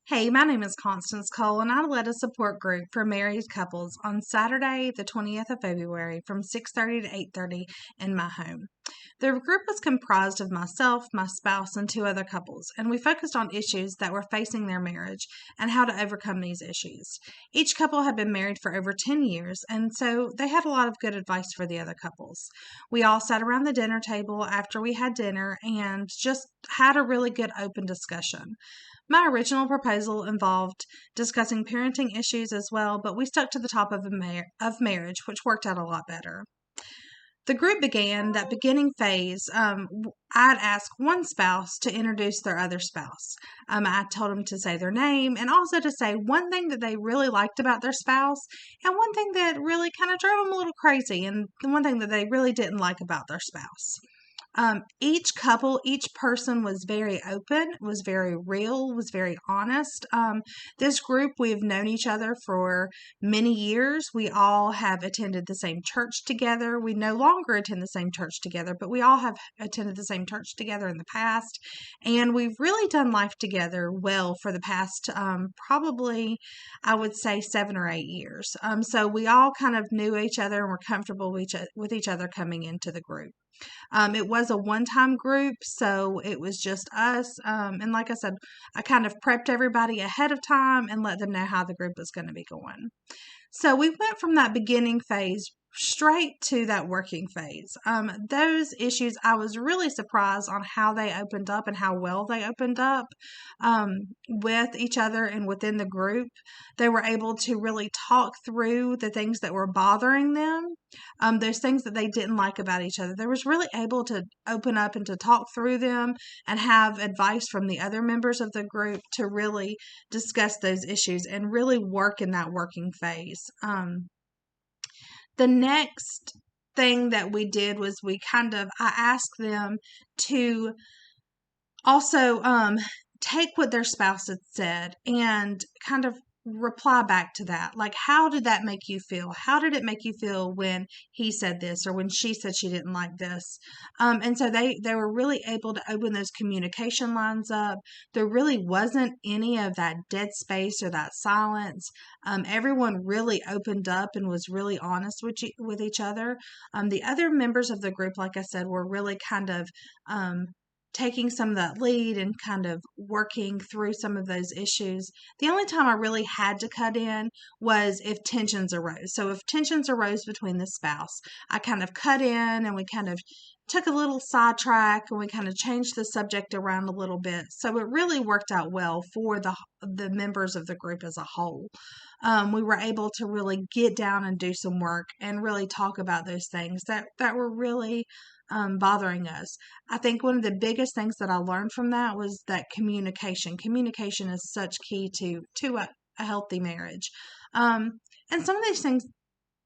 Hey, my name is Constance Cole, and I led a support group for married couples on Saturday, the 20th of February from 6:30 to 8:30 in my home. The group was comprised of myself, my spouse, and two other couples, and we focused on issues that were facing their marriage and how to overcome these issues. Each couple had been married for over 10 years, and so they had a lot of good advice for the other couples. We all sat around the dinner table after we had dinner and just had a really good open discussion. My original proposal involved discussing parenting issues as well, but we stuck to the topic of marriage, which worked out a lot better. The group began that beginning phase. I'd ask one spouse to introduce their other spouse. I told them to say their name and also to say one thing that they really liked about their spouse and one thing that really kind of drove them a little crazy and one thing that they really didn't like about their spouse. Each couple, each person was very open, was very real, was very honest. This group, we've known each other for many years. We all have attended the same church together. We no longer attend the same church together, but we all have attended the same church together in the past. And we've really done life together well for the past, probably, I would say 7 or 8 years. So we all kind of knew each other and were comfortable with each other coming into the group. It was a one-time group, so it was just us. And like I said, I kind of prepped everybody ahead of time and let them know how the group was going to be going. So we went from that beginning phase straight to that working phase. Those issues, I was really surprised on how they opened up and how well they opened up with each other and within the group. They were able to really talk through the things that were bothering them, those things that they didn't like about each other. They was really able to open up and to talk through them and have advice from the other members of the group to really discuss those issues and really work in that working phase. The next thing that we did was I asked them to also take what their spouse had said and kind of reply back to that. Like, how did that make you feel? How did it make you feel when he said this or when she said she didn't like this? And so they were really able to open those communication lines up. There really wasn't any of that dead space or that silence. Everyone really opened up and was really honest with each other. The other members of the group, like I said, were really kind of taking some of that lead and kind of working through some of those issues. The only time I really had to cut in was if tensions arose. So if tensions arose between the spouse, I kind of cut in and we kind of took a little sidetrack and we kind of changed the subject around a little bit. So it really worked out well for the members of the group as a whole. We were able to really get down and do some work and really talk about those things that were really bothering us. I think one of the biggest things that I learned from that was that communication. Communication is such key to a healthy marriage. And some of these things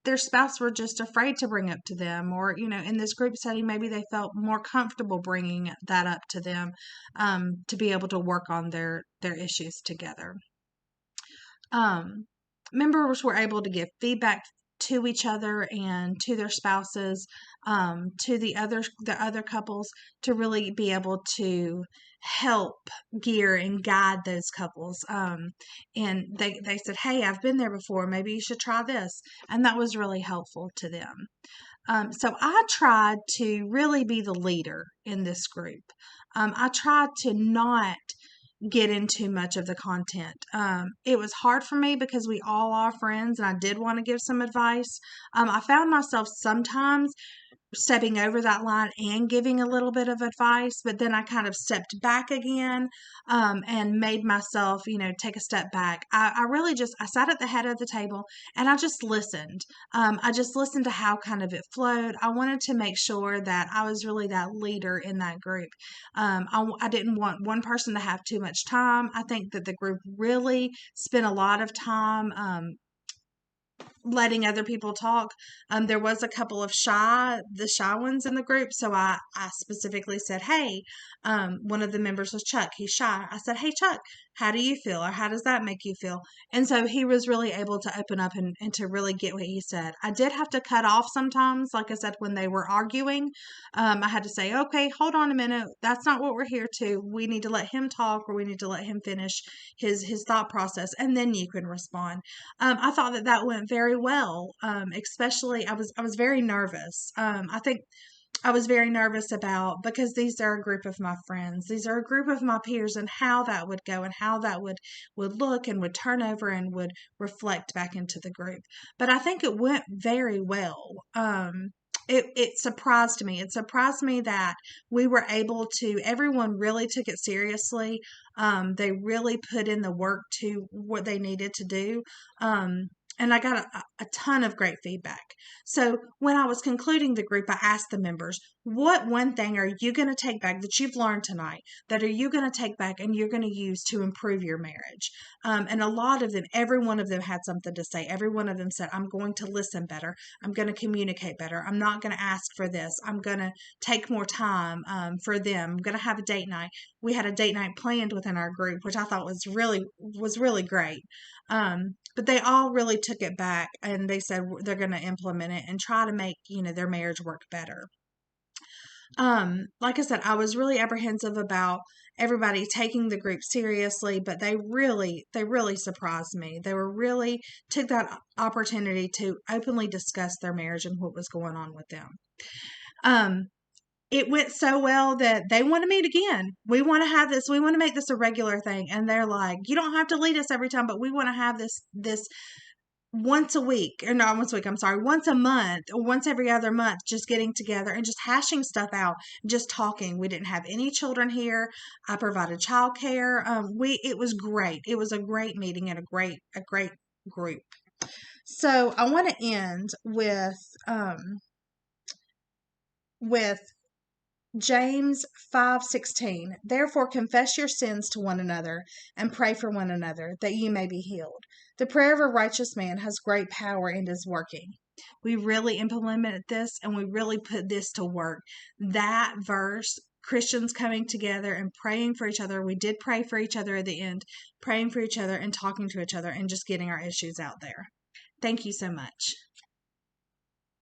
their spouse were just afraid to bring up to them, or in this group setting maybe they felt more comfortable bringing that up to them, to be able to work on their issues together. Members were able to give feedback to each other and to their spouses, to the other couples, to really be able to help gear and guide those couples. And they said, hey, I've been there before. Maybe you should try this. And that was really helpful to them. So I tried to really be the leader in this group. I tried to not get into much of the content. It was hard for me because we all are friends and I did want to give some advice. I found myself sometimes stepping over that line and giving a little bit of advice, but then I kind of stepped back again, and made myself, take a step back. I really I sat at the head of the table and I just listened. I just listened to how kind of it flowed. I wanted to make sure that I was really that leader in that group. I didn't want one person to have too much time. I think that the group really spent a lot of time, letting other people talk. There was a couple of shy ones in the group. So I specifically said, hey, one of the members was Chuck. He's shy. I said, hey, Chuck, How do you feel? Or how does that make you feel? And so he was really able to open up and to really get what he said. I did have to cut off sometimes, like I said, when they were arguing. I had to say, okay, hold on a minute. That's not what we're here to. We need to let him talk, or we need to let him finish his thought process, and then you can respond. I thought that that went very well. Especially, I was very nervous. I think I was very nervous about, because these are a group of my friends. These are a group of my peers, and how that would go, and how that would look, and would turn over, and would reflect back into the group. But I think it went very well. It surprised me. It surprised me that we were able to, everyone really took it seriously. They really put in the work to what they needed to do. And I got a ton of great feedback. So when I was concluding the group, I asked the members, what one thing are you going to take back that you've learned tonight, that are you going to take back and you're going to use to improve your marriage? And a lot of them, every one of them had something to say. Every one of them said, I'm going to listen better. I'm going to communicate better. I'm not going to ask for this. I'm going to take more time for them. I'm going to have a date night. We had a date night planned within our group, which I thought was really great. But they all really took it back, and they said they're going to implement it and try to make, their marriage work better. Like I said, I was really apprehensive about everybody taking the group seriously, but they really surprised me. They were really took that opportunity to openly discuss their marriage and what was going on with them. It went so well that they want to meet again. We want to have this. We want to make this a regular thing. And they're like, you don't have to lead us every time, but we want to have this once a week, or not once a week, I'm sorry, once a month, or once every other month, just getting together and just hashing stuff out, just talking. We didn't have any children here. I provided childcare. It was great. It was a great meeting and a great group. So I want to end with James 5:16. Therefore confess your sins to one another and pray for one another that you may be healed. The prayer of a righteous man has great power and is working. We really implemented this, and we really put this to work. That verse, Christians coming together and praying for each other. We did pray for each other at the end, praying for each other and talking to each other and just getting our issues out there. Thank you so much.